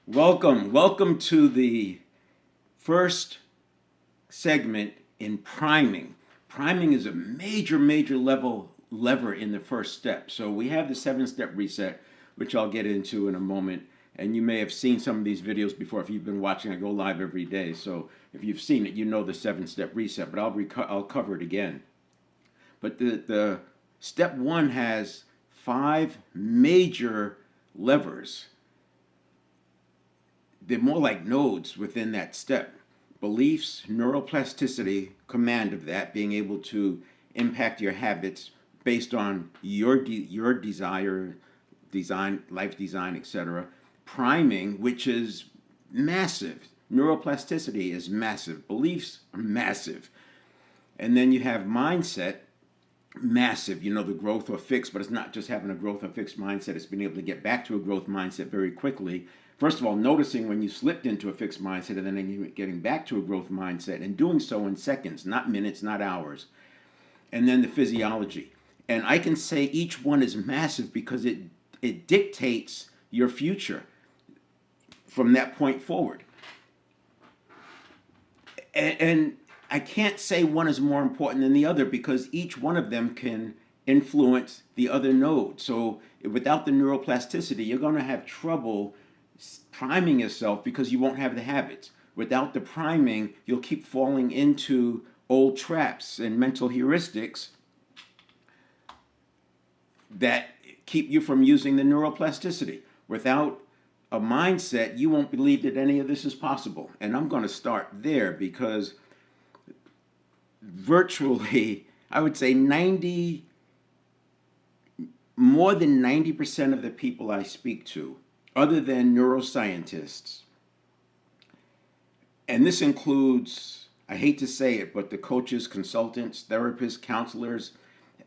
Welcome to the first segment in priming. Priming is a major lever in the first step. So we have the 7-step reset, which I'll get into in a moment. And you may have seen some of these videos before if you've been watching. I go live every day. So if you've seen it, you know the 7-step reset, but I'll cover it again. But the step 1 has 5 major levers. They're more like nodes within that step. Beliefs, neuroplasticity, command of that, being able to impact your habits based on your desire, design, life design, etc. Priming, which is massive. Neuroplasticity is massive. Beliefs are massive. And then you have mindset, massive. You know, the growth or fixed, but it's not just having a growth or fixed mindset. It's being able to get back to a growth mindset very quickly. First of all, noticing when you slipped into a fixed mindset and then getting back to a growth mindset and doing so in seconds, not minutes, not hours. And then the physiology. And I can say each one is massive because it dictates your future from that point forward. And I can't say one is more important than the other because each one of them can influence the other node. So without the neuroplasticity, you're going to have trouble priming yourself because you won't have the habits. Without the priming, you'll keep falling into old traps and mental heuristics that keep you from using the neuroplasticity. Without a mindset, you won't believe that any of this is possible. And I'm going to start there because virtually, I would say more than 90% of the people I speak to, other than neuroscientists, and this includes, I hate to say it, but the coaches, consultants, therapists, counselors,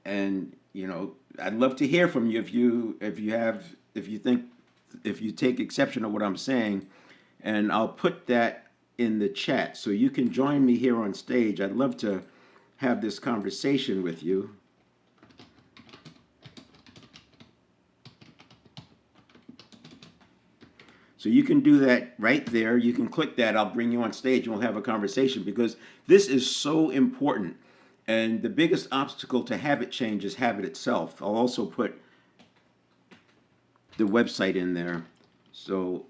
and I'd love to hear from you if you take exception to what I'm saying, and I'll put that in the chat so you can join me here on stage. I'd love to have this conversation with you. So you can do that right there. You can click that. I'll bring you on stage and we'll have a conversation because this is so important. And the biggest obstacle to habit change is habit itself. I'll also put the website in there. So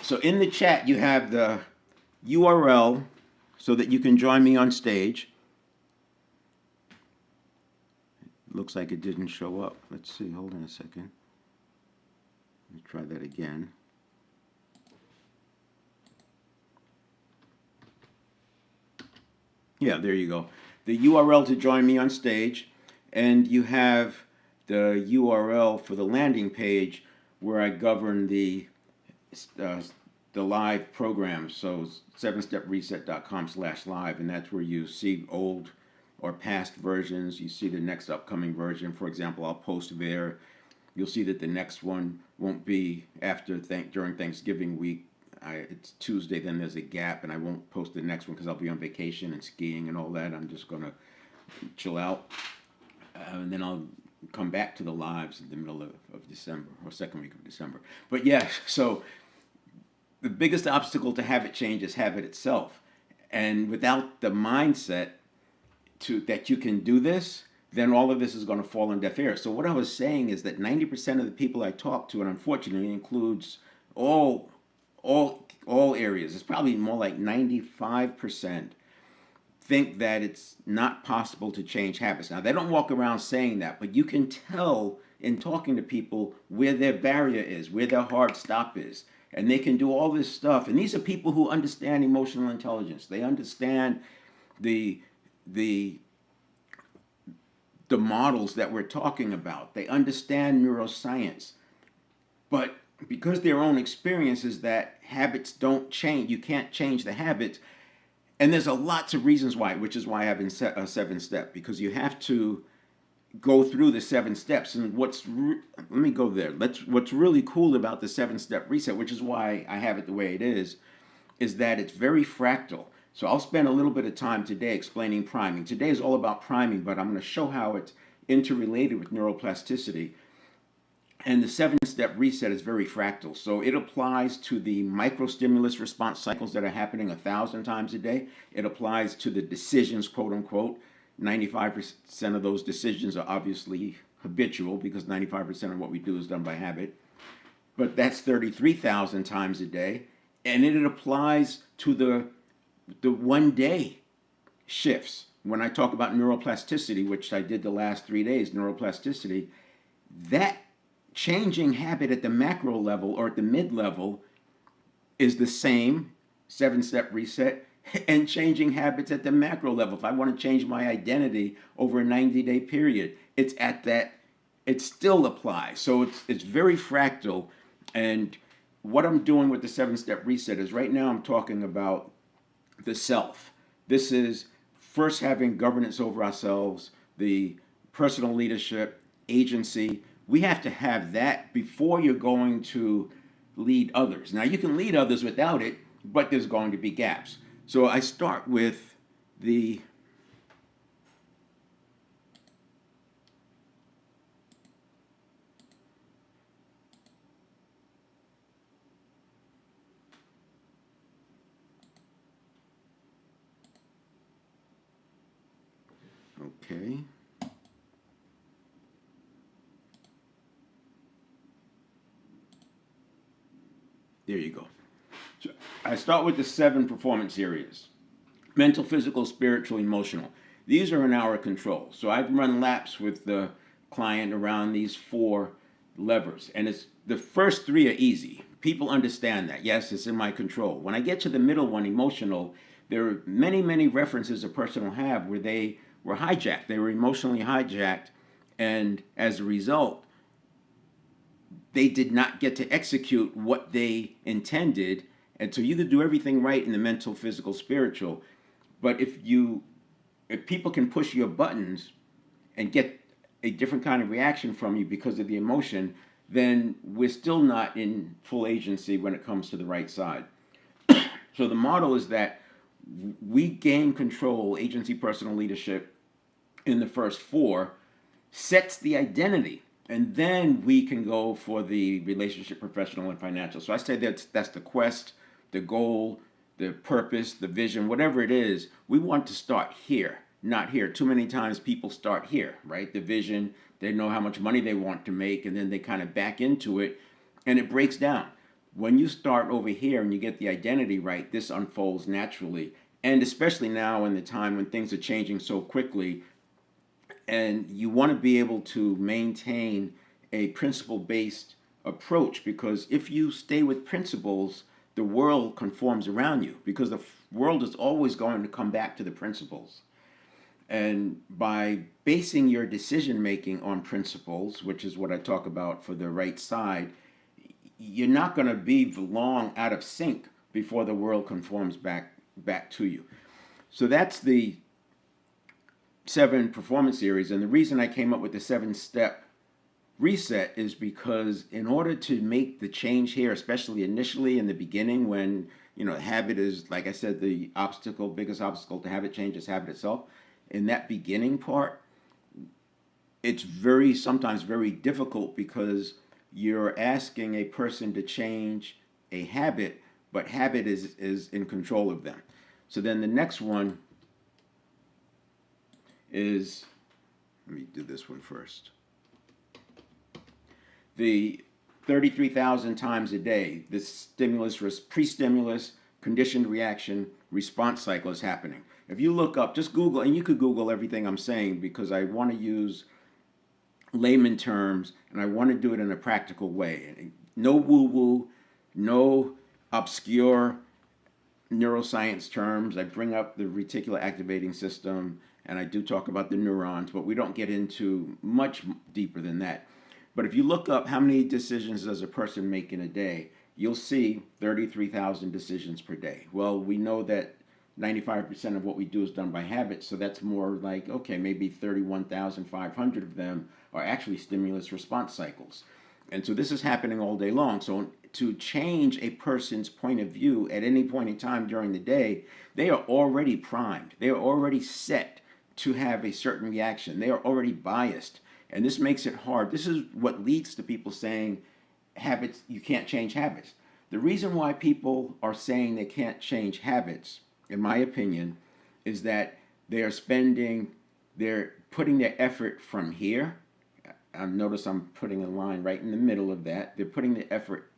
So in the chat, you have the URL so that you can join me on stage. It looks like it didn't show up. Let's see. Hold on a second. Let me try that again. Yeah, there you go. The URL to join me on stage, and you have the URL for the landing page where I govern the live program. So 7stepreset.com/live, and that's where you see old or past versions. You see the next upcoming version. For example, I'll post there. You'll see that the next one won't be during Thanksgiving week. It's Tuesday, then there's a gap, and I won't post the next one because I'll be on vacation and skiing and all that. I'm just going to chill out, and then I'll come back to the lives in the middle of December or second week of December. But yeah, so the biggest obstacle to habit change is habit itself. And without the mindset that you can do this, then all of this is going to fall on deaf ears. So what I was saying is that 90% of the people I talk to, and unfortunately includes all areas, it's probably more like 95%, think that it's not possible to change habits. Now, they don't walk around saying that, but you can tell in talking to people where their barrier is, where their hard stop is. And they can do all this stuff. And these are people who understand emotional intelligence. They understand the models that we're talking about. They understand neuroscience. But because their own experience is that habits don't change, you can't change the habits, And there's a lots of reasons why, which is why I have a 7-step, because you have to go through the 7 steps. And let me go there. What's really cool about the 7-step reset, which is why I have it the way it is that it's very fractal. So I'll spend a little bit of time today explaining priming. Today is all about priming, but I'm going to show how it's interrelated with neuroplasticity. And the 7-step reset is very fractal. So it applies to the microstimulus response cycles that are happening 1,000 times a day. It applies to the decisions, quote unquote. 95% of those decisions are obviously habitual because 95% of what we do is done by habit. But that's 33,000 times a day. And it applies to the 1-day shifts. When I talk about neuroplasticity, which I did the last 3 days, neuroplasticity, that changing habit at the macro level or at the mid level is the same 7-step reset, and changing habits at the macro level. If I want to change my identity over a 90-day period, it's at that, it still applies. So it's very fractal. And what I'm doing with the 7-step reset is right now I'm talking about the self. This is first having governance over ourselves, the personal leadership, agency. We have to have that before you're going to lead others. Now, you can lead others without it, but there's going to be gaps. So I start with the okay. There you go. So I start with the 7 performance areas: mental, physical, spiritual, emotional. These are in our control. So I've run laps with the client around these 4 levers. And it's the first 3 are easy. People understand that. Yes, it's in my control. When I get to the middle one, emotional, there are many, many references a person will have where they were hijacked. They were emotionally hijacked. And as a result, they did not get to execute what they intended. And so you could do everything right in the mental, physical, spiritual. But if people can push your buttons and get a different kind of reaction from you because of the emotion, then we're still not in full agency when it comes to the right side. So the model is that we gain control, agency, personal leadership, in the first 4, sets the identity. And then we can go for the relationship, professional, and financial. So I say that's the quest, the goal, the purpose, the vision, whatever it is. We want to start here, not here. Too many times people start here, right? The vision, they know how much money they want to make, and then they kind of back into it, and it breaks down. When you start over here and you get the identity right, this unfolds naturally. And especially now in the time when things are changing so quickly, and you want to be able to maintain a principle-based approach, because if you stay with principles, the world conforms around you, because the world is always going to come back to the principles. And by basing your decision making on principles, which is what I talk about for the right side, you're not going to be long out of sync before the world conforms back to you. So that's the 7 performance areas. And the reason I came up with the 7-step reset is because in order to make the change here, especially initially in the beginning when, habit is, like I said, the biggest obstacle to habit change is habit itself. In that beginning part, it's sometimes very difficult because you're asking a person to change a habit, but habit is in control of them. So then the next one is, let me do this one first. The 33,000 times a day, the stimulus, pre-stimulus, conditioned reaction, response cycle is happening. If you look up, just Google, and you could Google everything I'm saying because I want to use layman terms and I want to do it in a practical way. No woo-woo, no obscure neuroscience terms. I bring up the reticular activating system, and I do talk about the neurons, but we don't get into much deeper than that. But if you look up how many decisions does a person make in a day, you'll see 33,000 decisions per day. Well, we know that 95% of what we do is done by habit. So that's more like, okay, maybe 31,500 of them are actually stimulus response cycles. And so this is happening all day long. So to change a person's point of view at any point in time during the day, they are already primed. They are already set to have a certain reaction. They are already biased. And this makes it hard. This is what leads to people saying habits, you can't change habits. The reason why people are saying they can't change habits, in my opinion, is that they're putting their effort from here. Notice I'm putting a line right in the middle of that. They're putting the effort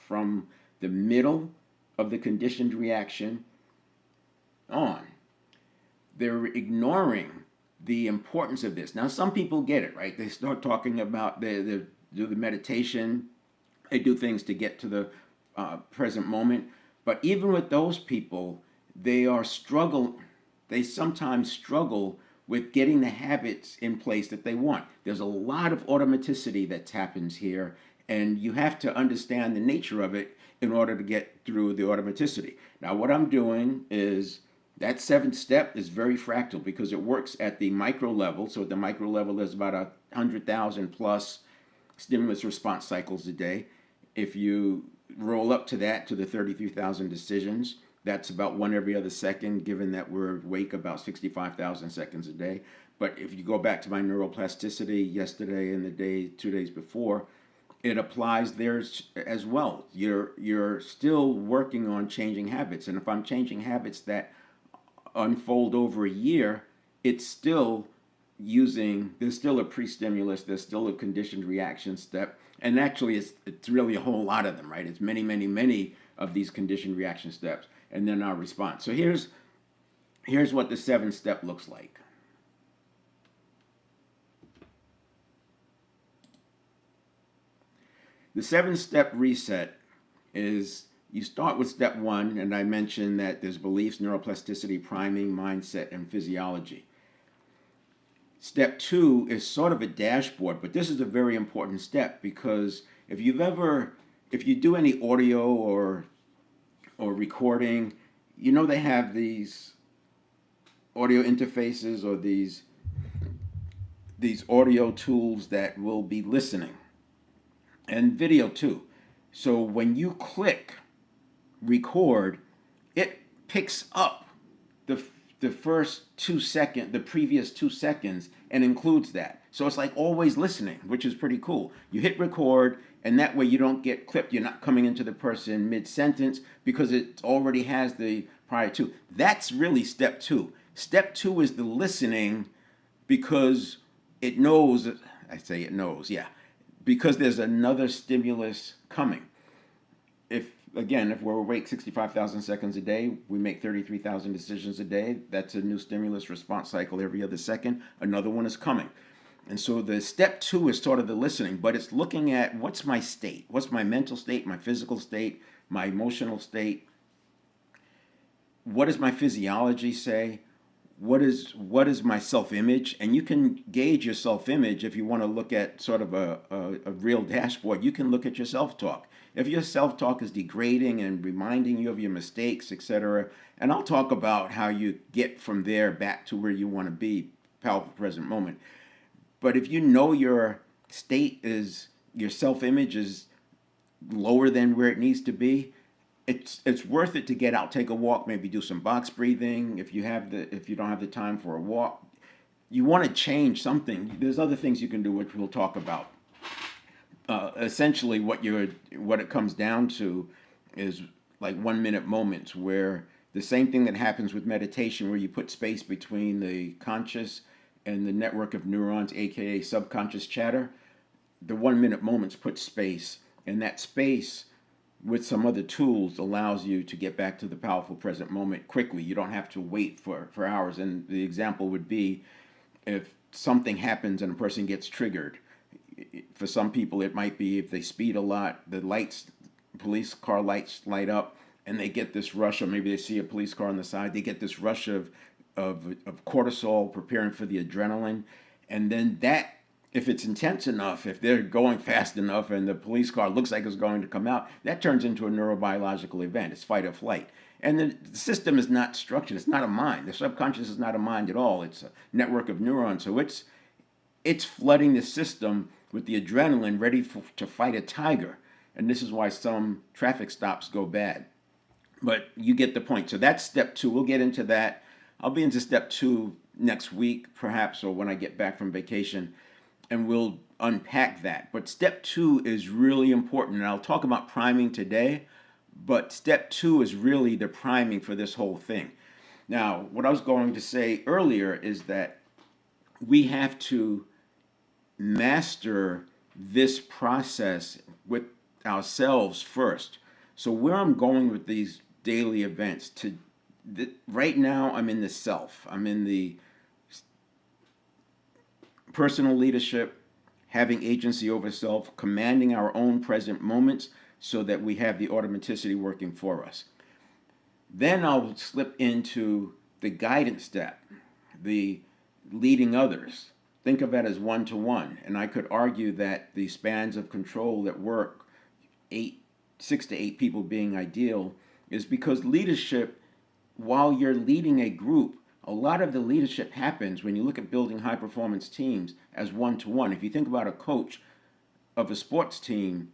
from the middle of the conditioned reaction on. They're ignoring the importance of this. Now, some people get it, right? They start talking about they do the meditation, they do things to get to the present moment. But even with those people, they sometimes struggle with getting the habits in place that they want. There's a lot of automaticity that happens here, and you have to understand the nature of it in order to get through the automaticity. Now, what I'm doing is that seventh step is very fractal because it works at the micro level. So at the micro level, there's about 100,000 plus stimulus response cycles a day. If you roll up to that, to the 33,000 decisions, that's about one every other second, given that we're awake about 65,000 seconds a day. But if you go back to my neuroplasticity yesterday and the day, 2 days before, it applies there as well. You're still working on changing habits. And if I'm changing habits that unfold over a year, it's still there's still a pre-stimulus, there's still a conditioned reaction step. And actually, it's really a whole lot of them, right? It's many, many, many of these conditioned reaction steps, and then our response. So here's what the seventh step looks like. The 7-step reset is you start with step 1, and I mentioned that there's beliefs, neuroplasticity, priming, mindset, and physiology. Step 2 is sort of a dashboard, but this is a very important step because if you do any audio or recording, they have these audio interfaces or these audio tools that will be listening, and video too. So when you click record, it picks up the first 2 seconds, the previous 2 seconds, and includes that. So it's like always listening, which is pretty cool. You hit record, and that way you don't get clipped. You're not coming into the person mid-sentence because it already has the prior to. That's really step 2. Step 2 is the listening because it knows, I say it knows, yeah, because there's another stimulus coming. If we're awake 65,000 seconds a day, we make 33,000 decisions a day. That's a new stimulus response cycle every other second. Another one is coming. And so the step 2 is sort of the listening, but it's looking at what's my state? What's my mental state, my physical state, my emotional state? What does my physiology say? What is my self-image? And you can gauge your self-image if you want to look at sort of a real dashboard. You can look at your self-talk. If your self-talk is degrading and reminding you of your mistakes, etc., and I'll talk about how you get from there back to where you want to be, powerful present moment. But if you know your state is, your self-image is lower than where it needs to be, it's worth it to get out, take a walk, maybe do some box breathing. If you don't have the time for a walk, you want to change something. There's other things you can do, which we'll talk about. Essentially, what it comes down to is like 1-minute moments, where the same thing that happens with meditation, where you put space between the conscious and the network of neurons, aka subconscious chatter. The 1-minute moments put space, and that space with some other tools allows you to get back to the powerful present moment quickly. You don't have to wait for hours. And the example would be if something happens and a person gets triggered. For some people, it might be if they speed a lot, the police car lights light up, and they get this rush, or maybe they see a police car on the side, they get this rush of cortisol preparing for the adrenaline, and then that if it's intense enough, if they're going fast enough and the police car looks like it's going to come out, that turns into a neurobiological event. It's fight or flight. And the system is not structured. It's not a mind. The subconscious is not a mind at all. It's a network of neurons. So it's flooding the system with the adrenaline ready to fight a tiger. And this is why some traffic stops go bad. But you get the point. So that's step two. We'll get into that. I'll be into step two next week, perhaps, or when I get back from vacation, and we'll unpack that. But step two is really important. And I'll talk about priming today, but step two is really the priming for this whole thing. Now, what I was going to say earlier is that we have to master this process with ourselves first. So where I'm going with these daily events right now, I'm in the self. I'm in the personal leadership, having agency over self, commanding our own present moments so that we have the automaticity working for us. Then I'll slip into the guidance step, the leading others. Think of that as one-to-one. And I could argue that the spans of control that work, 6 to 8 people being ideal, is because leadership, while you're leading a group, a lot of the leadership happens when you look at building high performance teams as one-to-one. If you think about a coach of a sports team,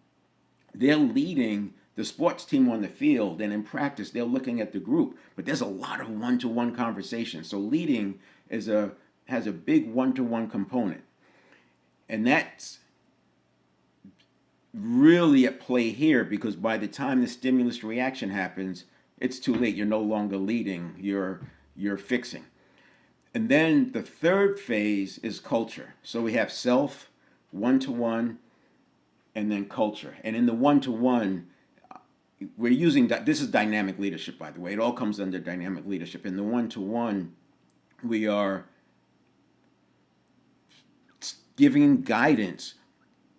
they're leading the sports team on the field, and in practice they're looking at the group, but there's a lot of one-to-one conversation. So leading has a big one-to-one component, and that's really at play here, because by the time the stimulus reaction happens, it's too late. You're no longer leading, you're fixing. And then the third phase is culture. So we have self, one-to-one, and then culture. And in the one-to-one, we're using, this is dynamic leadership, by the way. It all comes under dynamic leadership. In the one-to-one, we are giving guidance,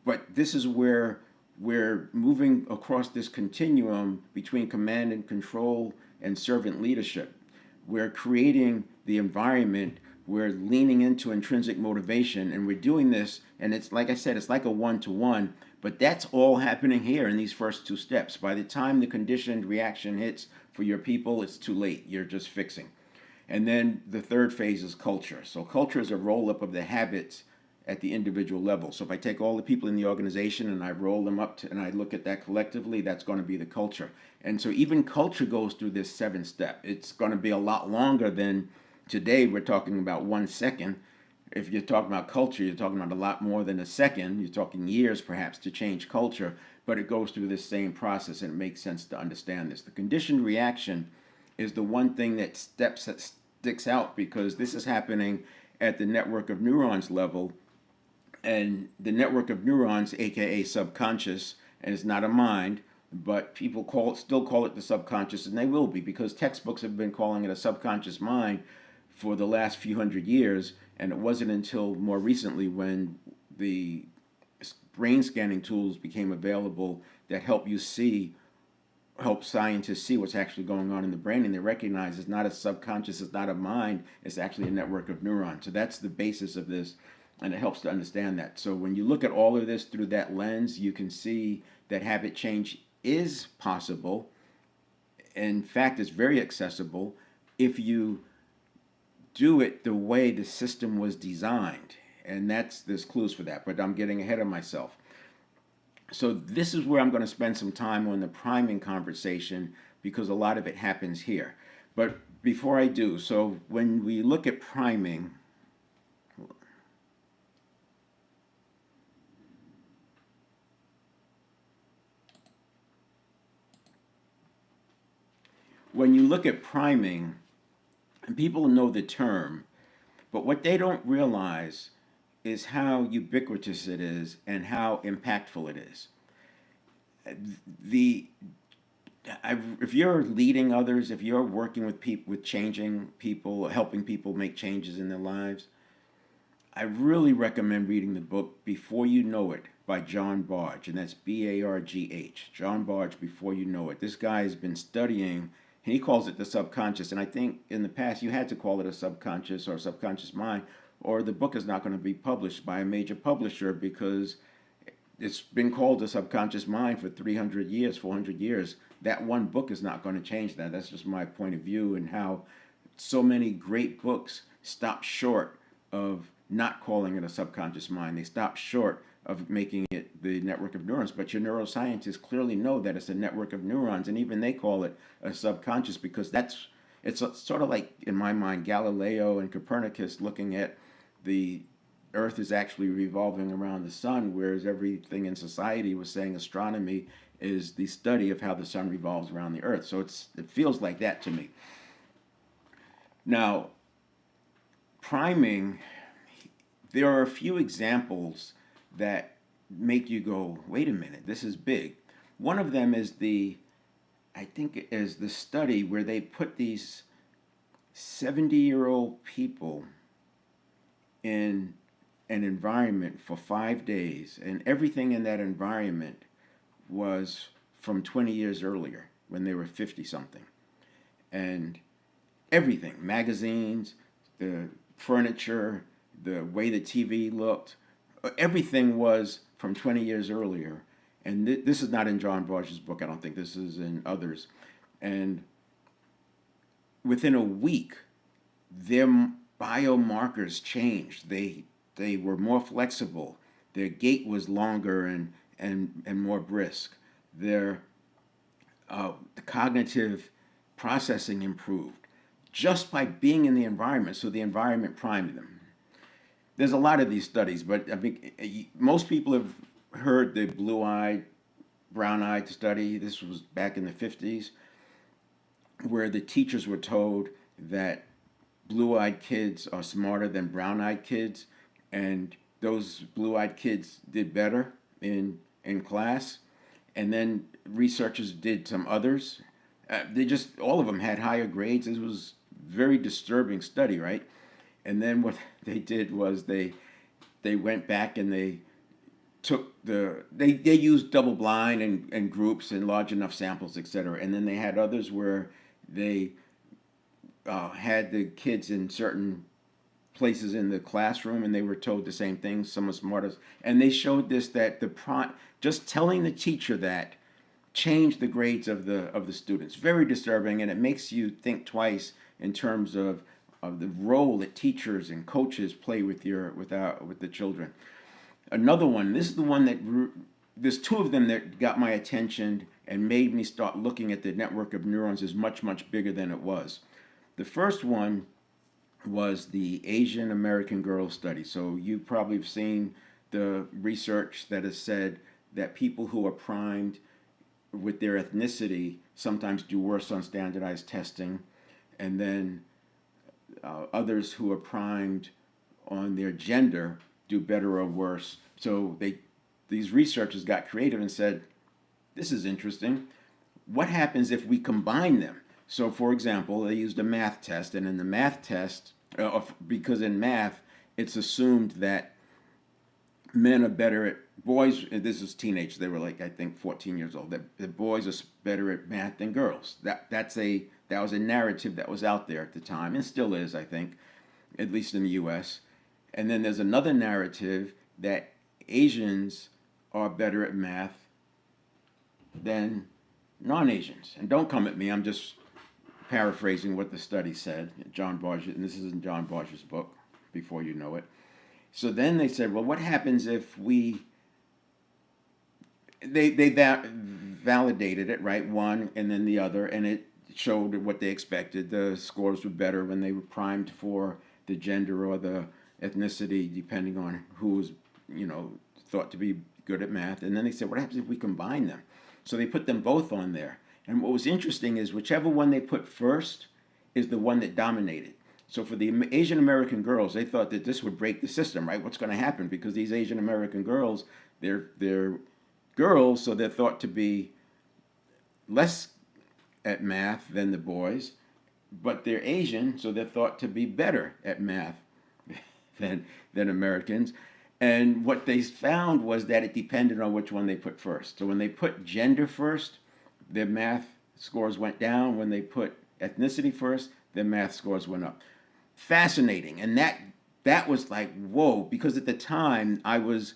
but this is where we're moving across this continuum between command and control and servant leadership. We're creating the environment, we're leaning into intrinsic motivation, and we're doing this, and it's like I said, it's like a one-to-one, but that's all happening here in these first two steps. By the time the conditioned reaction hits for your people, it's too late. You're just fixing. And then the third phase is culture. So culture is a roll-up of the habits at the individual level. So if I take all the people in the organization and I roll them up and I look at that collectively, that's going to be the culture. And so even culture goes through this 7-step. It's going to be a lot longer than today. We're talking about 1 second. If you're talking about culture, you're talking about a lot more than a second. You're talking years perhaps to change culture, but it goes through this same process, and it makes sense to understand this. The conditioned reaction is the one thing that sticks out, because this is happening at the network of neurons level. And the network of neurons, aka subconscious, and it's not a mind, but people still call it the subconscious, and they will be, because textbooks have been calling it a subconscious mind for the last few hundred years, and it wasn't until more recently when the brain scanning tools became available that help scientists see what's actually going on in the brain, and they recognize it's not a subconscious, it's not a mind, it's actually a network of neurons. So that's the basis of this, and it helps to understand that. So when you look at all of this through that lens, you can see that habit change is possible. In fact, it's very accessible if you do it the way the system was designed. And there's clues for that, but I'm getting ahead of myself. So this is where I'm going to spend some time on the priming conversation, because a lot of it happens here. But before I do, so when we look at priming, and people know the term, but what they don't realize is how ubiquitous it is and how impactful it is. If you're leading others, if you're working with people, with changing people, helping people make changes in their lives, I really recommend reading the book Before You Know It by John Bargh, and that's Bargh. John Bargh, Before You Know It. This guy has been studying, and he calls it the subconscious, and I think in the past you had to call it a subconscious or subconscious mind. or the book is not going to be published by a major publisher because it's been called the subconscious mind for 300 years, 400 years. That one book is not going to change that. That's just my point of view, and how so many great books stop short of not calling it a subconscious mind. They stop short of making it the network of neurons. But your neuroscientists clearly know that it's a network of neurons, and even they call it a subconscious because it's sort of like, in my mind, Galileo and Copernicus looking at the Earth is actually revolving around the sun, whereas everything in society was saying astronomy is the study of how the sun revolves around the Earth. So it feels like that to me. Now, priming, there are a few examples that make you go, wait a minute, this is big. One of them is I think is the study where they put these 70-year-old people in an environment for 5 days, and everything in that environment was from 20 years earlier when they were 50 something. And everything, magazines, the furniture, the way the TV looked, everything was from 20 years earlier. And this is not in John Borges' book, I don't think. This is in others. And within a week, their biomarkers changed. They were more flexible. Their gait was longer and more brisk. Their the cognitive processing improved just by being in the environment. So the environment primed them. There's a lot of these studies, but I think most people have heard the blue-eyed, brown-eyed study. This was back in the 50s, where the teachers were told that blue-eyed kids are smarter than brown-eyed kids, and those blue-eyed kids did better in class. And then researchers did some others. All of them had higher grades. This was a very disturbing study, right? And then what they did was they went back and they took they used double blind and groups and large enough samples, etc. And then they had others where they had the kids in certain places in the classroom, and they were told the same thing. Some are smarter, and they showed this that just telling the teacher that changed the grades of the students. Very disturbing, and it makes you think twice in terms of the role that teachers and coaches play with the children. Another one. This is the one that there's two of them that got my attention and made me start looking at the network of neurons as much, much bigger than it was. The first one was the Asian American girl study. So you probably have seen the research that has said that people who are primed with their ethnicity sometimes do worse on standardized testing, and then others who are primed on their gender do better or worse. So these researchers got creative and said, this is interesting. What happens if we combine them? So, for example, they used a math test, and in the math test, because in math, it's assumed that men are better at boys. This is teenage. They were like, I think, 14 years old. That boys are better at math than girls. That was a narrative that was out there at the time, and still is, I think, at least in the U.S. And then there's another narrative that Asians are better at math than non-Asians. And don't come at me. I'm just paraphrasing what the study said. John Borges, and this is in John Borges' book, Before You Know It. So then they said, well, what happens if they validated it, right? One and then the other, and it showed what they expected. The scores were better when they were primed for the gender or the ethnicity, depending on who was, thought to be good at math. And then they said, what happens if we combine them? So they put them both on there. And what was interesting is whichever one they put first is the one that dominated. So for the Asian American girls, they thought that this would break the system, right? What's going to happen? Because these Asian American girls, they're girls, so they're thought to be less at math than the boys, but they're Asian, so they're thought to be better at math than Americans. And what they found was that it depended on which one they put first. So when they put gender first, their math scores went down. When they put ethnicity first, their math scores went up. Fascinating. And that that was like, whoa, because at the time I was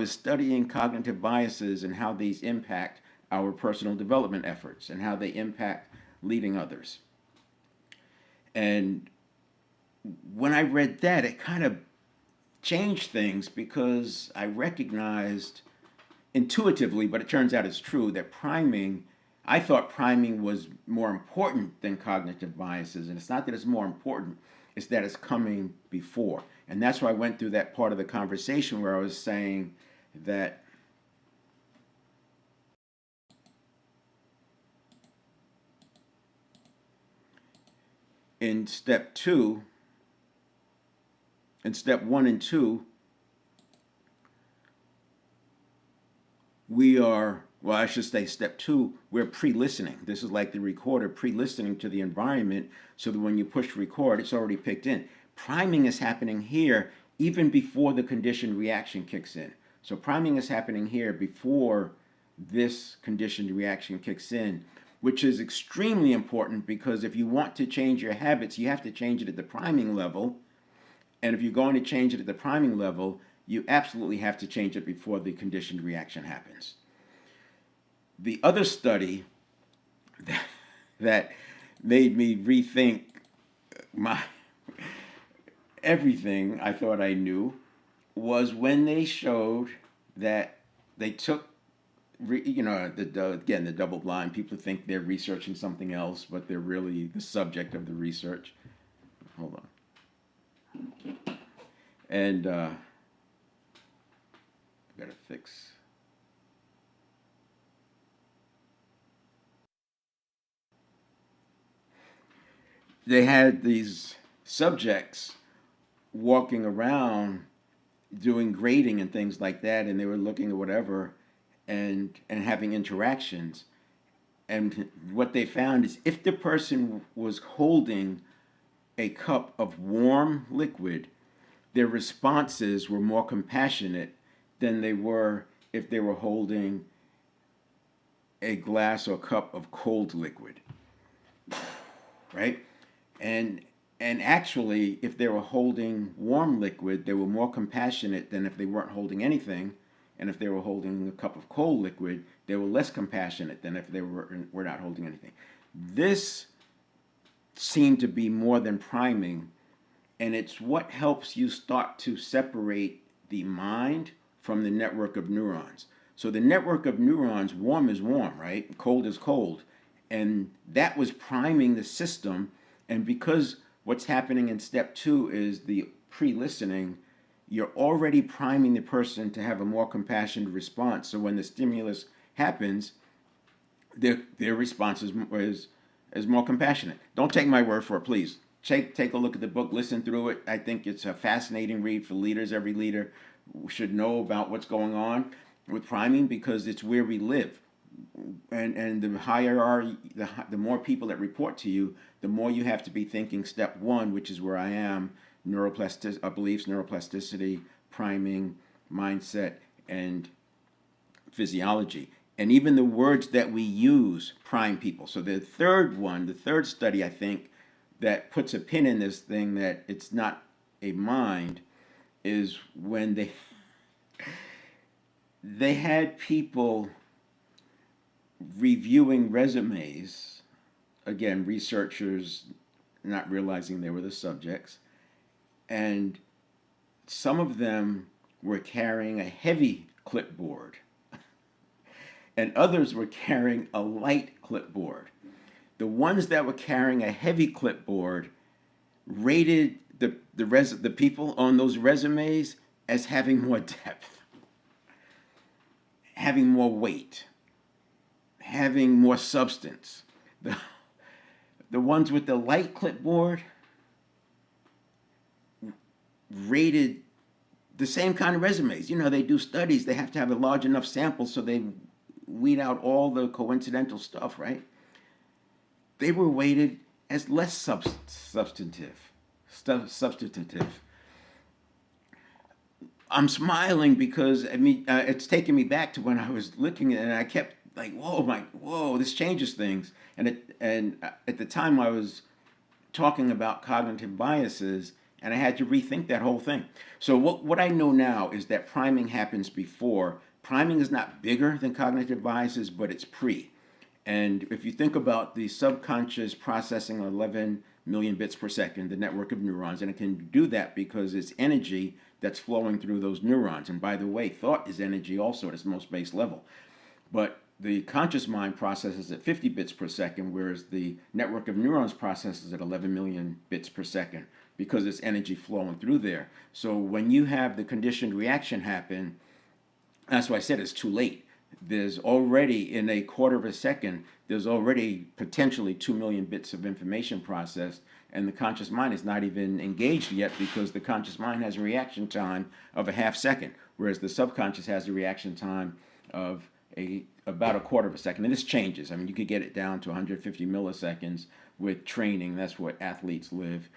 studying cognitive biases and how these impact our personal development efforts and how they impact leading others. And when I read that, it kind of changed things because I recognized intuitively, but it turns out it's true, that I thought priming was more important than cognitive biases. And it's not that it's more important, it's that it's coming before. And that's why I went through that part of the conversation where I was saying that in step one and two, well, I should say step two, we're pre-listening. This is like the recorder pre-listening to the environment so that when you push record, it's already picked in. Priming is happening here even before the conditioned reaction kicks in. So priming is happening here before this conditioned reaction kicks in, which is extremely important because if you want to change your habits, you have to change it at the priming level. And if you're going to change it at the priming level, you absolutely have to change it before the conditioned reaction happens. The other study that made me rethink my everything I thought I knew was when they showed that they took, again, the double blind. People think they're researching something else, but they're really the subject of the research. Hold on. And I gotta fix. They had these subjects walking around doing grading and things like that, and they were looking at whatever and having interactions. And what they found is if the person was holding a cup of warm liquid, their responses were more compassionate than they were if they were holding a glass or cup of cold liquid, right? And and actually, if they were holding warm liquid, they were more compassionate than if they weren't holding anything. And if they were holding a cup of cold liquid, they were less compassionate than if they were not holding anything. This seemed to be more than priming, and it's what helps you start to separate the mind from the network of neurons. So the network of neurons, warm is warm, right? Cold is cold. And that was priming the system. And because what's happening in step two is the pre-listening, you're already priming the person to have a more compassionate response. So when the stimulus happens, their response is more compassionate. Don't take my word for it, please. Take a look at the book, listen through it. I think it's a fascinating read for leaders. Every leader should know about what's going on with priming because it's where we live. And the higher the more people that report to you, the more you have to be thinking step one, which is where I am, beliefs, neuroplasticity, priming, mindset, and physiology. And even the words that we use prime people. So the third study, I think, that puts a pin in this thing that it's not a mind, is when they had people reviewing resumes, again, researchers not realizing they were the subjects, and some of them were carrying a heavy clipboard and others were carrying a light clipboard. The ones that were carrying a heavy clipboard rated the people on those resumes as having more depth, having more weight, having more substance. The ones with the light clipboard rated the same kind of resumes. You know, they do studies, they have to have a large enough sample so they weed out all the coincidental stuff, right? They were weighted as less substantive. I'm smiling because it's taking me back to when I was looking at it, and I kept like, whoa, this changes things. And at the time I was talking about cognitive biases, And I had to rethink that whole thing. So what I know now is that priming happens before. Priming is not bigger than cognitive biases, but it's pre. And if you think about the subconscious processing 11 million bits per second, the network of neurons, and it can do that because it's energy that's flowing through those neurons. And by the way, thought is energy also at its most base level. But the conscious mind processes at 50 bits per second, whereas the network of neurons processes at 11 million bits per second because it's energy flowing through there. So when you have the conditioned reaction happen, that's why I said it's too late. There's already, in a quarter of a second, there's already potentially 2 million bits of information processed, and the conscious mind is not even engaged yet because the conscious mind has a reaction time of a half second, whereas the subconscious has a reaction time of about a quarter of a second. And this changes. I mean, you could get it down to 150 milliseconds with training. That's what athletes live.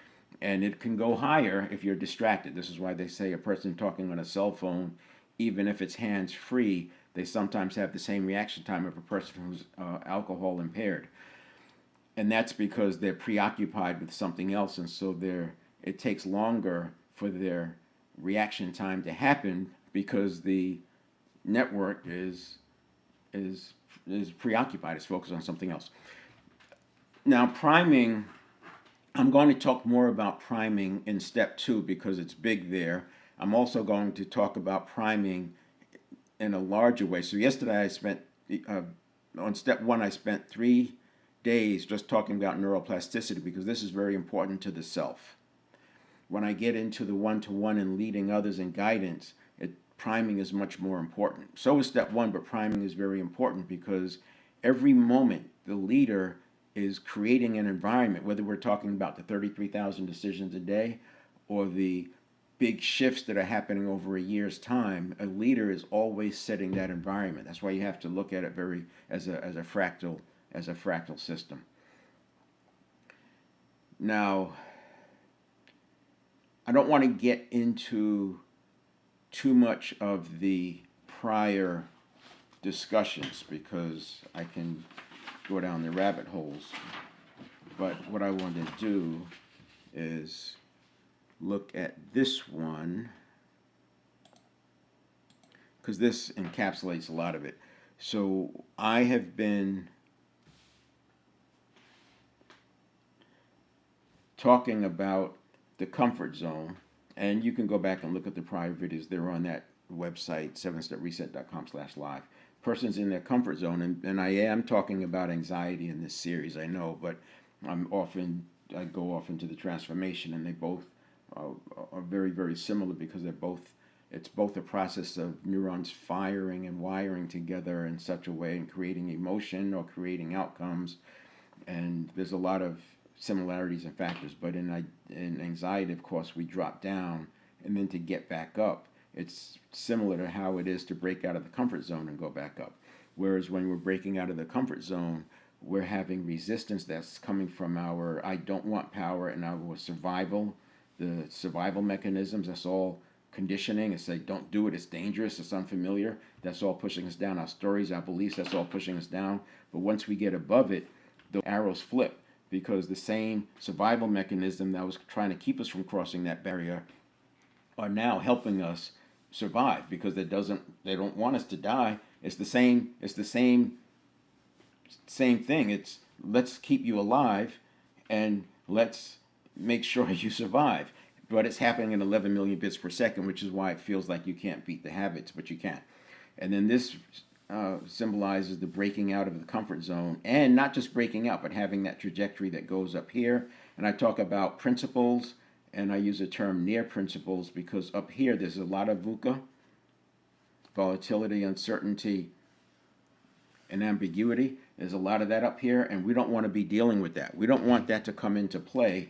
And it can go higher if you're distracted. This is why they say a person talking on a cell phone, even if it's hands-free, they sometimes have the same reaction time of a person who's alcohol impaired. And that's because they're preoccupied with something else, and so it takes longer for their reaction time to happen because the network is preoccupied, is focused on something else. Now, priming, I'm going to talk more about priming in step 2 because it's big there. I'm also going to talk about priming in a larger way. So yesterday I spent, on step 1, I spent 3 days just talking about neuroplasticity because this is very important to the self. When I get into the one-to-one and leading others and guidance, priming is much more important. So is step 1, but priming is very important because every moment the leader is creating an environment, whether we're talking about the 33,000 decisions a day or the big shifts that are happening over a year's time, a leader is always setting that environment. That's why you have to look at it very as a fractal system. Now, I don't want to get into too much of the prior discussions because I can go down the rabbit holes. But what I want to do is look at this one because this encapsulates a lot of it. So I have been talking about the comfort zone, and you can go back and look at the prior videos. They're on that website, 7stepreset.com/live. Persons in their comfort zone, and I am talking about anxiety in this series, I know, but I go off into the transformation, and they both are very, very similar because it's both a process of neurons firing and wiring together in such a way and creating emotion or creating outcomes, and there's a lot of similarities and factors. But in anxiety, of course, we drop down, and then to get back up, it's similar to how it is to break out of the comfort zone and go back up. Whereas when we're breaking out of the comfort zone, we're having resistance that's coming from our I don't want power and our survival, the survival mechanisms. That's all conditioning. It's like, don't do it, it's dangerous, it's unfamiliar. That's all pushing us down. Our stories, our beliefs, that's all pushing us down. But once we get above it, the arrows flip because the same survival mechanism that was trying to keep us from crossing that barrier are now helping us survive because they don't want us to die. It's the same thing. It's let's keep you alive and let's make sure you survive. But it's happening in 11 million bits per second, which is why it feels like you can't beat the habits, but you can. And then this symbolizes the breaking out of the comfort zone, and not just breaking out, but having that trajectory that goes up here. And I talk about principles, and I use the term near principles because up here there's a lot of VUCA, volatility, uncertainty, and ambiguity. There's a lot of that up here, and we don't want to be dealing with that. We don't want that to come into play.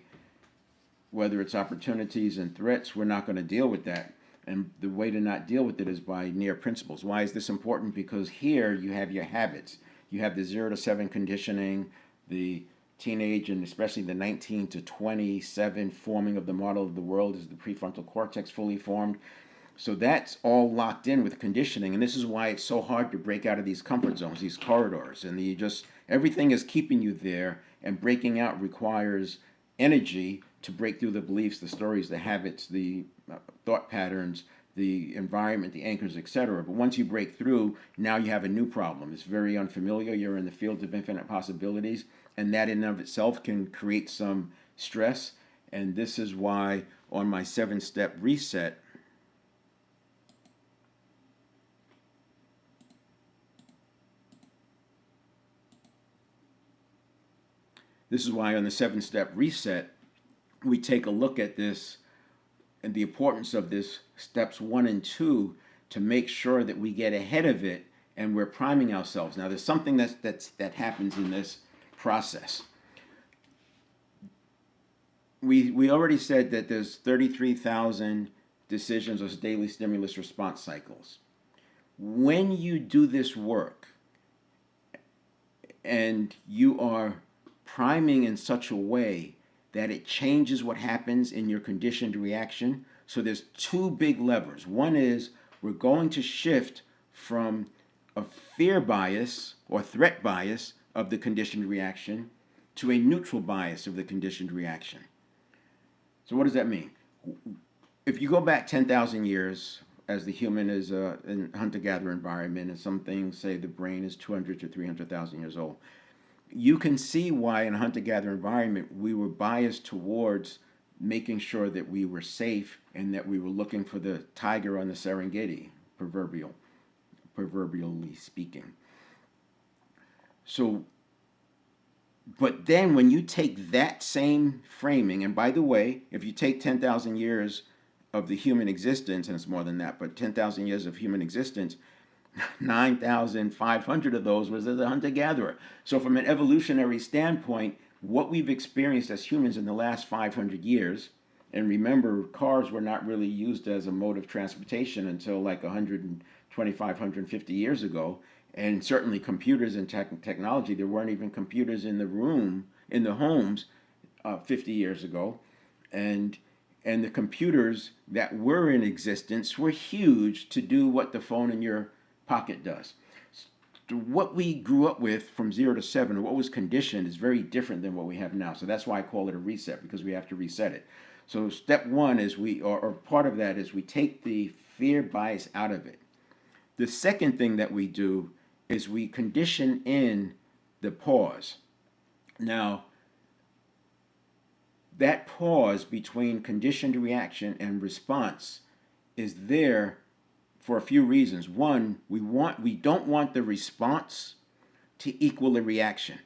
Whether it's opportunities and threats, we're not going to deal with that. And the way to not deal with it is by near principles. Why is this important? Because here you have your habits. You have the 0 to 7 conditioning, the teenage, and especially the 19 to 27 forming of the model of the world is the prefrontal cortex fully formed. So that's all locked in with conditioning, and this is why it's so hard to break out of these comfort zones, these corridors, and everything is keeping you there, and breaking out requires energy to break through the beliefs, the stories, the habits, the thought patterns, the environment, the anchors, etc. But once you break through, now you have a new problem. It's very unfamiliar. You're in the field of infinite possibilities, and that in and of itself can create some stress. And this is why on my 7-step reset, on the 7-step reset, we take a look at this and the importance of this steps 1 and 2 to make sure that we get ahead of it and we're priming ourselves. Now, there's something that happens in this process. We already said that there's 33,000 decisions or daily stimulus response cycles. When you do this work and you are priming in such a way that it changes what happens in your conditioned reaction. So there's 2 big levers. One is we're going to shift from a fear bias or threat bias of the conditioned reaction to a neutral bias of the conditioned reaction. So what does that mean? If you go back 10,000 years, as the human is in a hunter-gatherer environment, and some things say the brain is 200 to 300,000 years old, you can see why in a hunter-gatherer environment we were biased towards making sure that we were safe and that we were looking for the tiger on the Serengeti, proverbially speaking. So, but then when you take that same framing, and by the way, if you take 10,000 years of the human existence, and it's more than that, but 10,000 years of human existence, 9,500 of those was as a hunter-gatherer. So from an evolutionary standpoint, what we've experienced as humans in the last 500 years, and remember, cars were not really used as a mode of transportation until like 125, 150 years ago, and certainly computers and technology, there weren't even computers in the homes 50 years ago, and the computers that were in existence were huge to do what the phone in your pocket does. What we grew up with from 0 to 7, or what was conditioned, is very different than what we have now. So that's why I call it a reset, because we have to reset it. So step 1 is or part of that is we take the fear bias out of it. The second thing that we do is we condition in the pause. Now, that pause between conditioned reaction and response is there for a few reasons. One, we don't want the response to equal the reaction.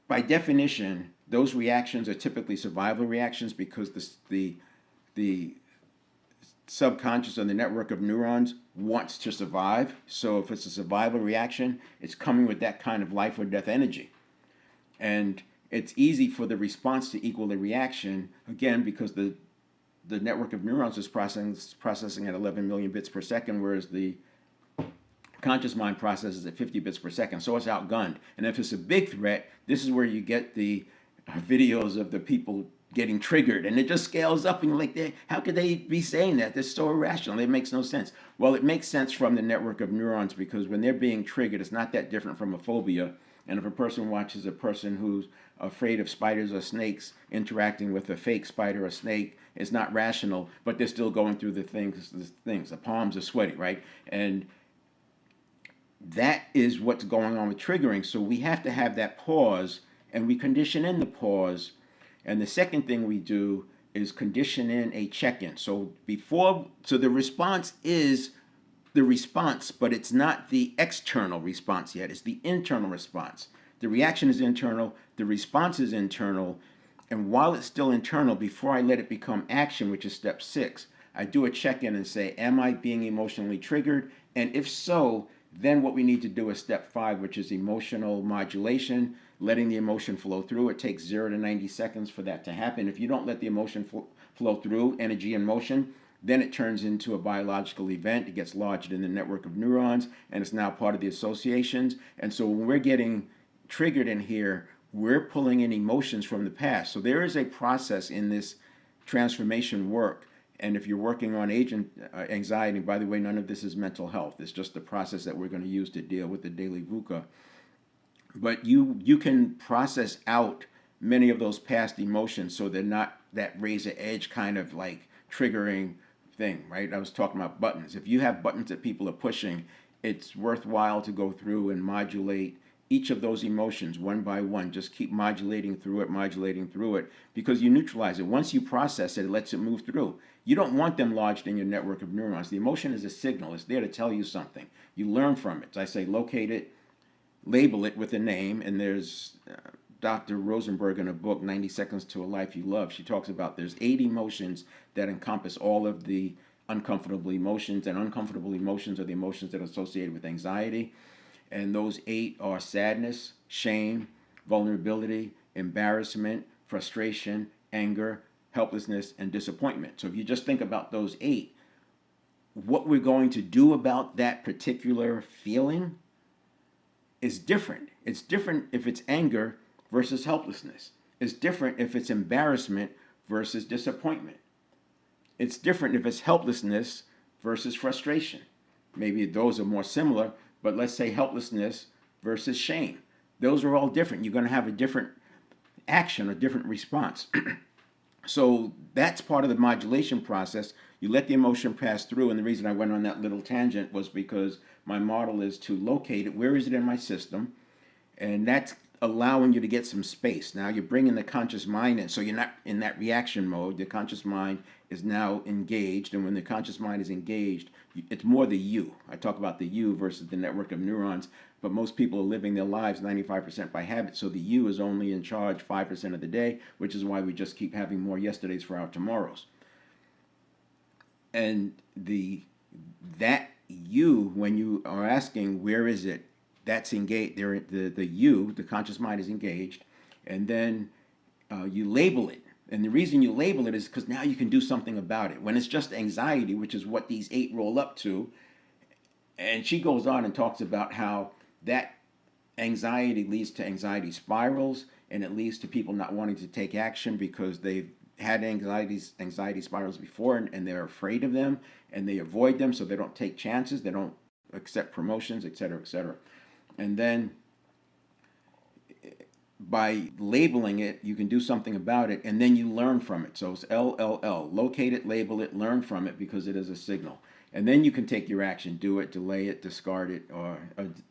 By definition, those reactions are typically survival reactions because the subconscious or the network of neurons wants to survive. So if it's a survival reaction, it's coming with that kind of life or death energy. And it's easy for the response to equal the reaction, again, because the network of neurons is processing at 11 million bits per second, whereas the conscious mind processes at 50 bits per second. So it's outgunned. And if it's a big threat, this is where you get the videos of the people getting triggered, and it just scales up, and you're like, how could they be saying that? That's so irrational. It makes no sense. Well, it makes sense from the network of neurons, because when they're being triggered, it's not that different from a phobia. And if a person watches a person who's afraid of spiders or snakes interacting with a fake spider or snake, it's not rational, but they're still going through the things. The palms are sweaty, right? And that is what's going on with triggering. So we have to have that pause, and we condition in the pause. And the second thing we do is condition in a check-in. So the response is the response, but it's not the external response yet. It's the internal response. The reaction is internal, the response is internal, and while it's still internal, before I let it become action, which is step 6, I do a check-in and say, am I being emotionally triggered? And if so, then what we need to do is step 5, which is emotional modulation, letting the emotion flow through. It takes 0 to 90 seconds for that to happen. If you don't let the emotion flow through, energy and motion, then it turns into a biological event. It gets lodged in the network of neurons, and it's now part of the associations. And so when we're getting triggered in here, we're pulling in emotions from the past. So there is a process in this transformation work. And if you're working on anxiety, by the way, none of this is mental health. It's just the process that we're going to use to deal with the daily VUCA. But you can process out many of those past emotions, so they're not that razor edge kind of like triggering thing, right? I was talking about buttons. If you have buttons that people are pushing, it's worthwhile to go through and modulate each of those emotions one by one. Just keep modulating through it, because you neutralize it. Once you process it, it lets it move through. You don't want them lodged in your network of neurons. The emotion is a signal. It's there to tell you something. You learn from it. I say locate it, label it with a name, and there's Dr. Rosenberg in a book, 90 Seconds to a Life You Love. She talks about there's 8 emotions that encompass all of the uncomfortable emotions, and uncomfortable emotions are the emotions that are associated with anxiety. And those 8 are sadness, shame, vulnerability, embarrassment, frustration, anger, helplessness, and disappointment. So if you just think about those 8, what we're going to do about that particular feeling is different. It's different if it's anger versus helplessness. It's different if it's embarrassment versus disappointment. It's different if it's helplessness versus frustration. Maybe those are more similar, but let's say helplessness versus shame. Those are all different. You're going to have a different action, a different response. So that's part of the modulation process. You let the emotion pass through, and the reason I went on that little tangent was because my model is to locate it. Where is it in my system? And that's allowing you to get some space. Now you're bringing the conscious mind in, so you're not in that reaction mode. The conscious mind is now engaged, and when the conscious mind is engaged, it's more the you. I talk about the you versus the network of neurons, but most people are living their lives 95% by habit, so the you is only in charge 5% of the day, which is why we just keep having more yesterdays for our tomorrows. And that you, when you are asking where is it, that's engaged. The you, the conscious mind, is engaged, and then you label it. And the reason you label it is because now you can do something about it. When it's just anxiety, which is what these 8 roll up to, and she goes on and talks about how that anxiety leads to anxiety spirals, and it leads to people not wanting to take action because they've had anxiety spirals before, and they're afraid of them, and they avoid them, so they don't take chances, they don't accept promotions, etc., etc. And then by labeling it, you can do something about it, and then you learn from it. So it's LLL, locate it, label it, learn from it, because it is a signal. And then you can take your action, do it, delay it, discard it, or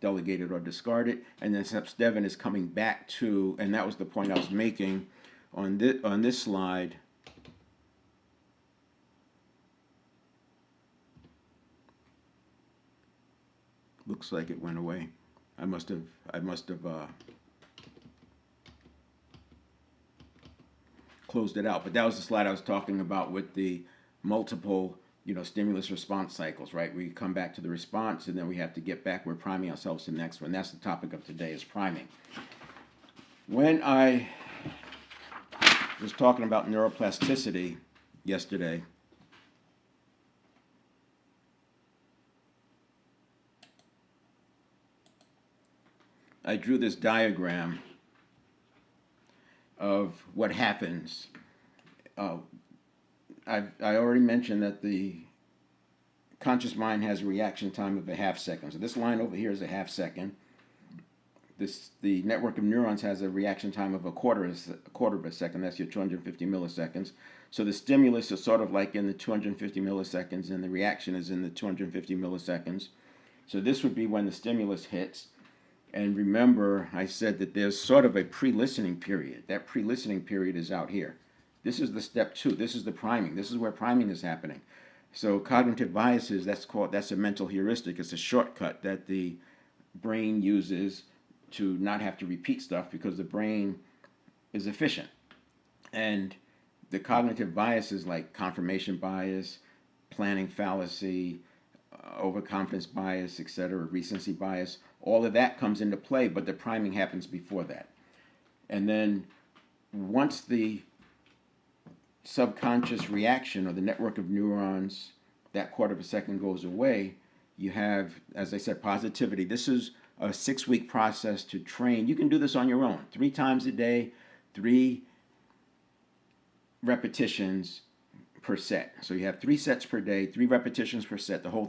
delegate it or discard it. And then step 7 is coming back to, and that was the point I was making on this slide. Looks like it went away. I must have closed it out. But that was the slide I was talking about with the multiple, stimulus response cycles, right? We come back to the response, and then we have to get back. We're priming ourselves to the next one. That's the topic of today, is priming. When I was talking about neuroplasticity yesterday, I drew this diagram of what happens. I already mentioned that the conscious mind has a reaction time of a half second. So this line over here is a half second. The network of neurons has a reaction time of a quarter of a second. That's your 250 milliseconds. So the stimulus is sort of like in the 250 milliseconds, and the reaction is in the 250 milliseconds. So this would be when the stimulus hits. And remember, I said that there's sort of a pre-listening period. That pre-listening period is out here. This is the step 2. This is the priming. This is where priming is happening. So cognitive biases, that's a mental heuristic. It's a shortcut that the brain uses to not have to repeat stuff, because the brain is efficient. And the cognitive biases like confirmation bias, planning fallacy, overconfidence bias, etc., recency bias, all of that comes into play, but the priming happens before that. And then once the subconscious reaction, or the network of neurons, that quarter of a second goes away, you have, as I said, positivity. This is a 6-week process to train. You can do this on your own, 3 times a day, 3 repetitions per set. So you have 3 sets per day, 3 repetitions per set. The whole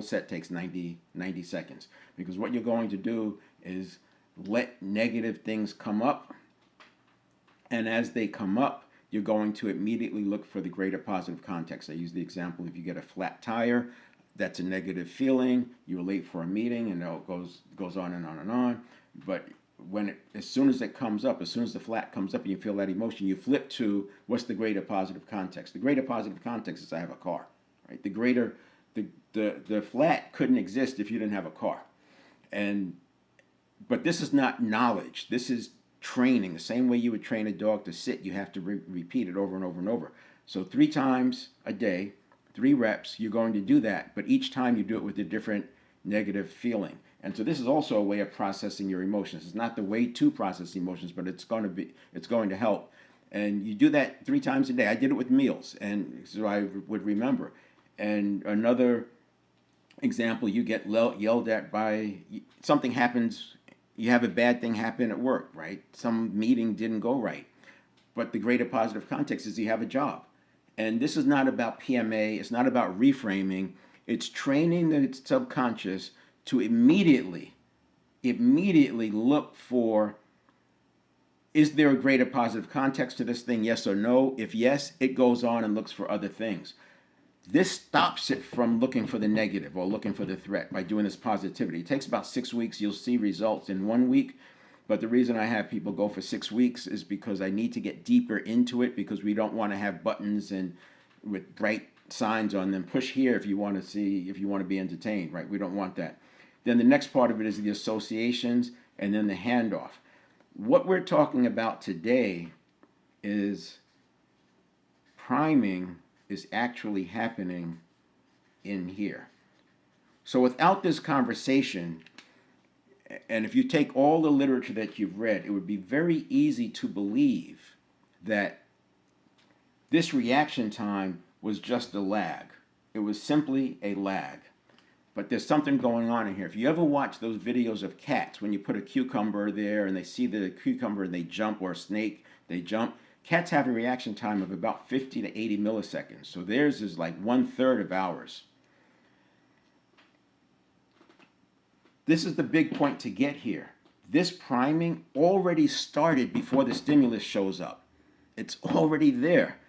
set takes 90 seconds, because what you're going to do is let negative things come up, And as they come up, you're going to immediately look for the greater positive context. I use the example, if you get a flat tire, that's a negative feeling. You're late for a meeting, and it goes on and on and on. But as soon as it comes up, as soon as the flat comes up and you feel that emotion, you flip to what's the greater positive context. The greater positive context is I have a car, right? The flat couldn't exist if you didn't have a car. But this is not knowledge. This is training. The same way you would train a dog to sit, you have to repeat it over and over and over. So 3 times a day, 3 reps, you're going to do that. But each time you do it with a different negative feeling. And so this is also a way of processing your emotions. It's not the way to process emotions, but it's going to help. And you do that 3 times a day. I did it with meals, and so I would remember. And another example, you get yelled at by something happens. You have a bad thing happen at work, right? Some meeting didn't go right. But the greater positive context is you have a job. And this is not about PMA. It's not about reframing. It's training the subconscious to immediately look for, is there a greater positive context to this thing, yes or no? If yes, it goes on and looks for other things. This stops it from looking for the negative or looking for the threat by doing this positivity. It takes about 6 weeks. You'll see results in 1 week. But the reason I have people go for 6 weeks is because I need to get deeper into it, because we don't want to have buttons and with bright signs on them. Push here if you want to be entertained, right? We don't want that. Then the next part of it is the associations and then the handoff. What we're talking about today is priming is actually happening in here. So without this conversation, and if you take all the literature that you've read, it would be very easy to believe that this reaction time was just a lag. It was simply a lag. But there's something going on in here. If you ever watch those videos of cats, when you put a cucumber there and they see the cucumber and they jump, or a snake, they jump, cats have a reaction time of about 50 to 80 milliseconds. So theirs is like 1/3 of ours. This is the big point to get here. This priming already started before the stimulus shows up. It's already there.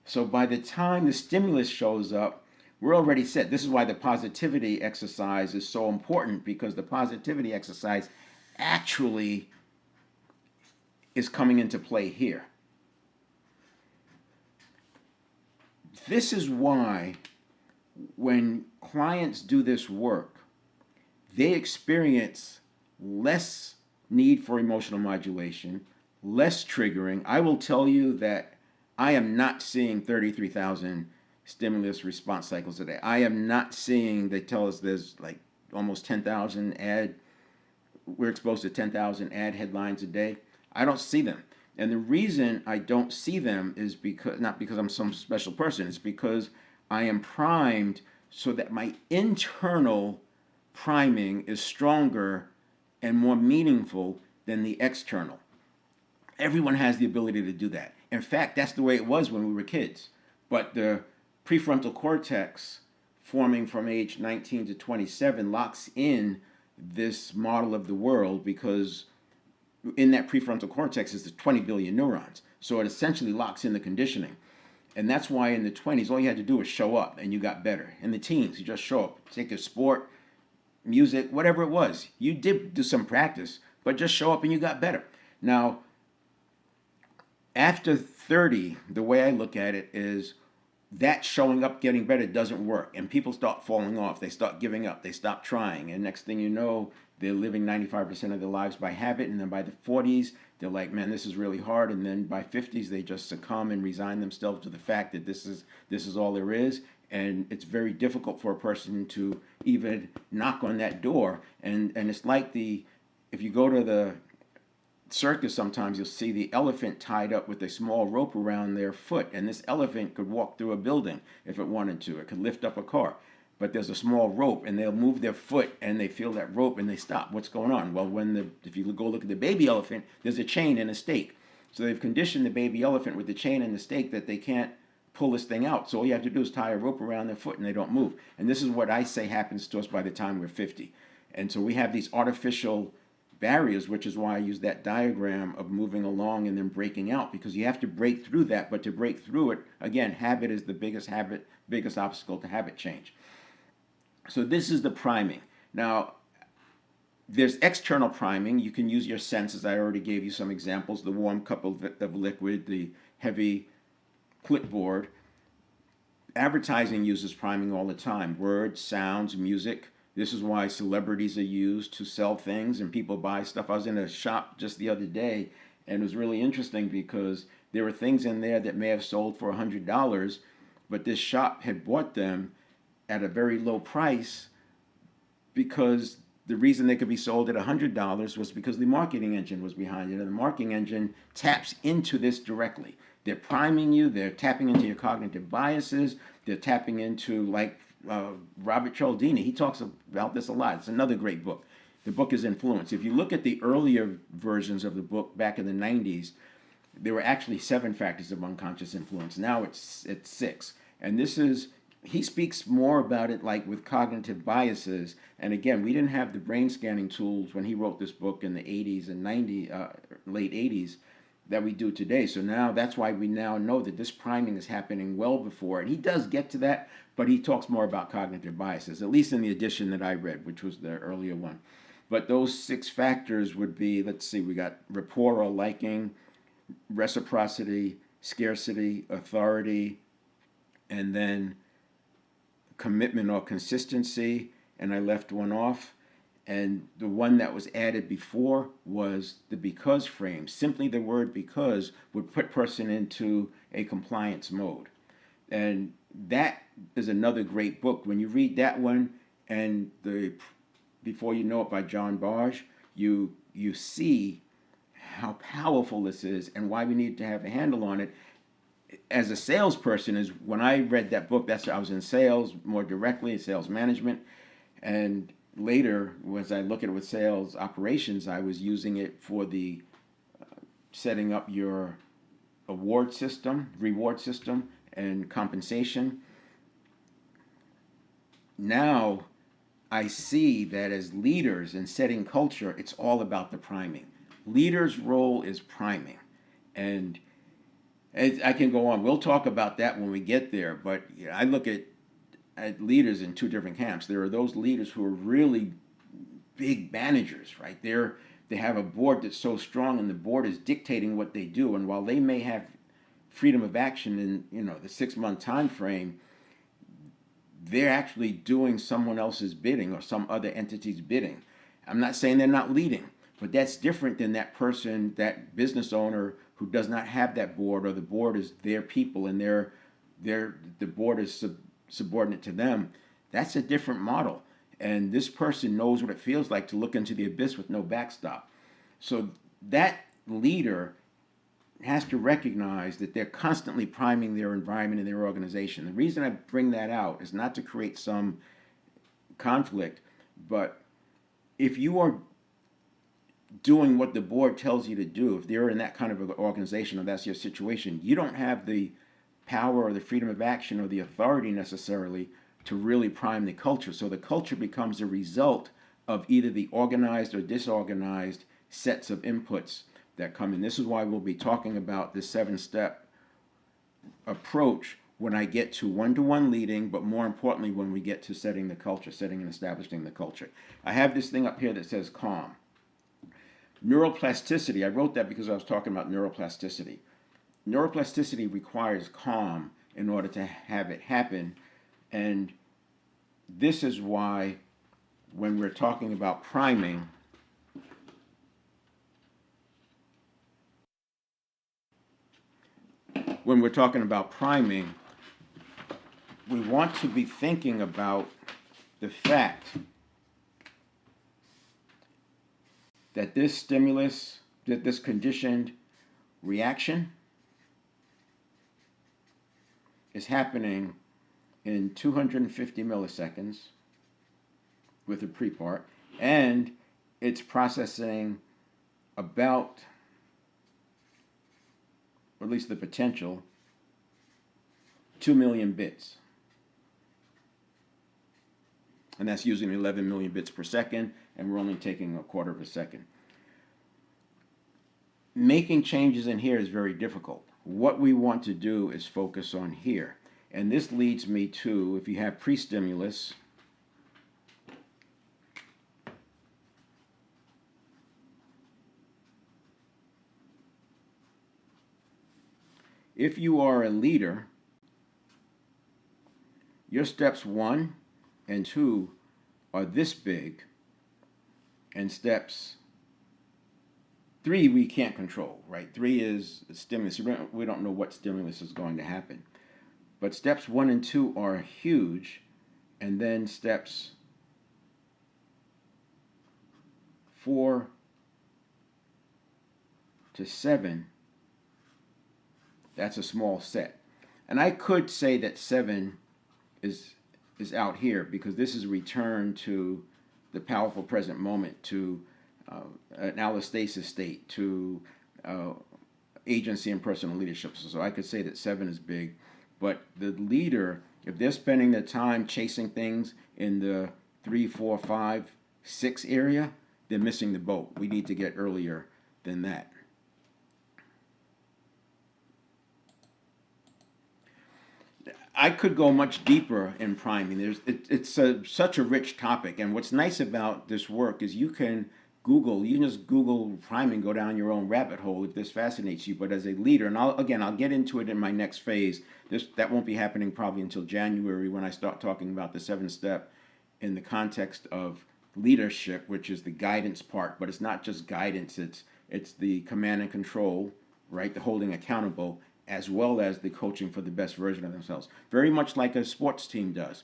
So by the time the stimulus shows up, we're already set. This is why the positivity exercise is so important, because the positivity exercise actually is coming into play here. This is why when clients do this work, they experience less need for emotional modulation, less triggering. I will tell you that I am not seeing 33,000 stimulus response cycles a day. I am not seeing, they tell us there's like almost 10,000 we're exposed to 10,000 ad headlines a day. I don't see them. And the reason I don't see them is not because I'm some special person, it's because I am primed so that my internal priming is stronger and more meaningful than the external. Everyone has the ability to do that. In fact, that's the way it was when we were kids. But the prefrontal cortex, forming from age 19 to 27, locks in this model of the world, because in that prefrontal cortex is the 20 billion neurons. So it essentially locks in the conditioning. And that's why in the 20s, all you had to do was show up and you got better. In the teens, you just show up, take a sport, music, whatever it was. You did do some practice, but just show up and you got better. Now, after 30, the way I look at it is that showing up, getting better doesn't work. And people start falling off. They start giving up. They stop trying. And next thing you know, they're living 95% of their lives by habit. And then by the 40s, they're like, man, this is really hard. And then by 50s, they just succumb and resign themselves to the fact that this is all there is. And it's very difficult for a person to even knock on that door. And it's like if you go to the circus, sometimes you'll see the elephant tied up with a small rope around their foot, and this elephant could walk through a building if it wanted to. It could lift up a car, but there's a small rope, and they'll move their foot and they feel that rope and they stop. What's going on? Well, if you go look at the baby elephant, there's a chain and a stake. So they've conditioned the baby elephant with the chain and the stake that they can't pull this thing out. So all you have to do is tie a rope around their foot and they don't move. And this is what I say happens to us by the time we're 50. And so we have these artificial barriers, which is why I use that diagram of moving along and then breaking out, because you have to break through that. But to break through it, again, habit is the biggest obstacle to habit change. So this is the priming. Now, there's external priming. You can use your senses. I already gave you some examples: the warm cup of liquid, the heavy clipboard. Advertising uses priming all the time: words, sounds, music. This is why celebrities are used to sell things and people buy stuff. I was in a shop just the other day, and it was really interesting because there were things in there that may have sold for $100, but this shop had bought them at a very low price because the reason they could be sold at $100 was because the marketing engine was behind it, and the marketing engine taps into this directly. They're priming you, they're tapping into your cognitive biases, they're tapping into, like Robert Cialdini, he talks about this a lot. It's another great book. The book is Influence. If you look at the earlier versions of the book back in the 90s, there were actually 7 factors of unconscious influence. Now it's 6. And this is, he speaks more about it like with cognitive biases. And again, we didn't have the brain scanning tools when he wrote this book in the 80s and late 80s that we do today. So now that's why we now know that this priming is happening well before. And he does get to that, but he talks more about cognitive biases, at least in the edition that I read, which was the earlier one. But those 6 factors would be, let's see, we got rapport or liking, reciprocity, scarcity, authority, and then commitment or consistency. And I left one off. And the one that was added before was the because frame. Simply the word because would put person into a compliance mode. And that is another great book. When you read that one and the Before You Know It by John Barge, you see how powerful this is and why we need to have a handle on it. As a salesperson, is when I read that book, I was in sales more directly, sales management, and later, as I look at it with sales operations, I was using it for the setting up your reward system, and compensation. Now, I see that as leaders in setting culture, it's all about the priming. Leaders' role is priming. And I can go on. We'll talk about that when we get there, but I look at leaders in 2 different camps. There are those leaders who are really big managers, right? They have a board that's so strong, and the board is dictating what they do. And while they may have freedom of action in the 6-month time frame, they're actually doing someone else's bidding or some other entity's bidding. I'm not saying they're not leading, but that's different than that person, that business owner who does not have that board, or the board is their people and the board is subordinate to them. That's a different model. And this person knows what it feels like to look into the abyss with no backstop. So that leader has to recognize that they're constantly priming their environment and their organization. The reason I bring that out is not to create some conflict, but if you are doing what the board tells you to do, if they're in that kind of an organization or that's your situation, you don't have the power or the freedom of action or the authority necessarily to really prime the culture. So the culture becomes a result of either the organized or disorganized sets of inputs that come in. This is why we'll be talking about the 7-step approach when I get to one-to-one leading, but more importantly when we get to setting the culture, setting and establishing the culture. I have this thing up here that says calm. Neuroplasticity, I wrote that because I was talking about neuroplasticity. Neuroplasticity requires calm in order to have it happen. And this is why when we're talking about priming, we want to be thinking about the fact that this stimulus, that this conditioned reaction is happening in 250 milliseconds with a pre-part, and it's processing about, or at least the potential, 2 million bits. And that's using 11 million bits per second, and we're only taking a quarter of a second. making changes in here is very difficult. What we want to do is focus on here. And this leads me to, if you have pre-stimulus, if you are a leader, your steps 1 and 2 are this big, and steps 3 we can't control, right? 3 is stimulus. We don't know what stimulus is going to happen. But steps 1 and 2 are huge, and then steps 4 to 7, that's a small set. And I could say that 7 is out here because this is a return to the powerful present moment, to an allostasis state, to agency and personal leadership. So I could say that 7 is big, but the leader, if they're spending their time chasing things in the 3, 4, 5, 6 area, they're missing the boat. We need to get earlier than that. I could go much deeper in priming. It's such a rich topic, and what's nice about this work is you can just Google priming, go down your own rabbit hole if this fascinates you. But as a leader, and I'll get into it in my next phase. That won't be happening probably until January when I start talking about the 7-step in the context of leadership, which is the guidance part. But it's not just guidance; it's the command and control, right? The holding accountable, as well as the coaching for the best version of themselves. Very much like a sports team does.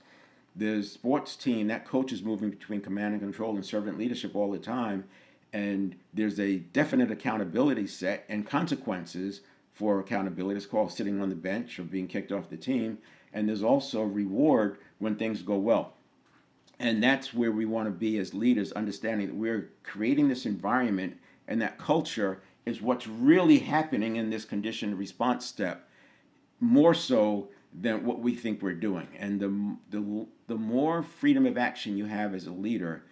The sports team, that coach is moving between command and control and servant leadership all the time, and there's a definite accountability set and consequences for accountability. It's called sitting on the bench or being kicked off the team, and there's also reward when things go well. And that's where we want to be as leaders, understanding that we're creating this environment, and that culture is what's really happening in this conditioned response step, more so than what we think we're doing. And the more freedom of action you have as a leader,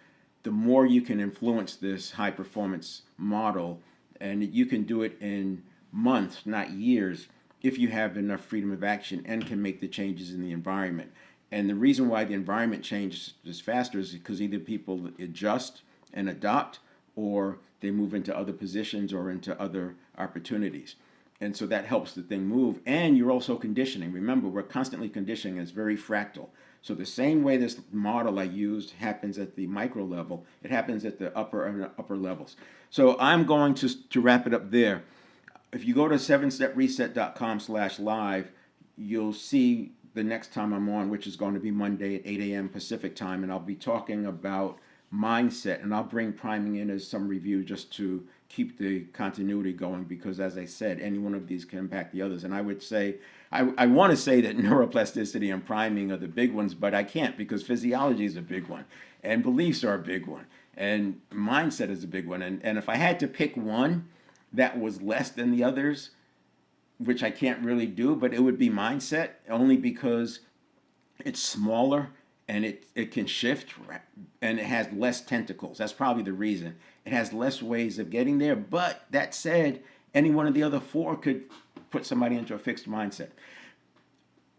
the more you can influence this high performance model, and you can do it in months, not years, if you have enough freedom of action and can make the changes in the environment. And the reason why the environment changes faster is because either people adjust and adopt, or they move into other positions or into other opportunities. And so that helps the thing move. And you're also conditioning. Remember, we're constantly conditioning. It's very fractal. So the same way this model I used happens at the micro level, it happens at the upper levels. So I'm going to wrap it up there. If you go to 7stepreset.com/live, you'll see the next time I'm on, which is going to be Monday at 8 a.m. Pacific time, and I'll be talking about mindset, and I'll bring priming in as some review just to keep the continuity going, because as I said, any one of these can impact the others. And I would say, I want to say that neuroplasticity and priming are the big ones, but I can't, because physiology is a big one, and beliefs are a big one, and mindset is a big one. And if I had to pick one that was less than the others, which I can't really do, but it would be mindset, only because it's smaller and it can shift, and it has less tentacles. That's probably the reason. It has less ways of getting there, but that said, any one of the other 4 could put somebody into a fixed mindset.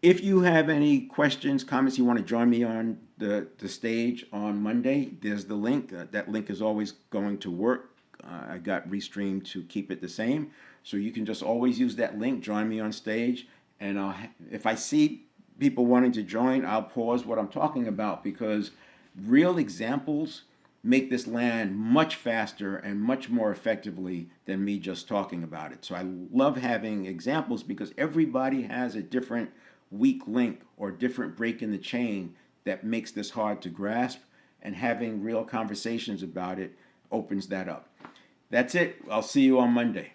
If you have any questions, comments, you want to join me on the stage on Monday, there's the link. That link is always going to work. I got Restream to keep it the same. So you can just always use that link, join me on stage, and if I see people wanting to join, I'll pause what I'm talking about, because real examples make this land much faster and much more effectively than me just talking about it. So I love having examples, because everybody has a different weak link or different break in the chain that makes this hard to grasp, and having real conversations about it opens that up. That's it. I'll see you on Monday.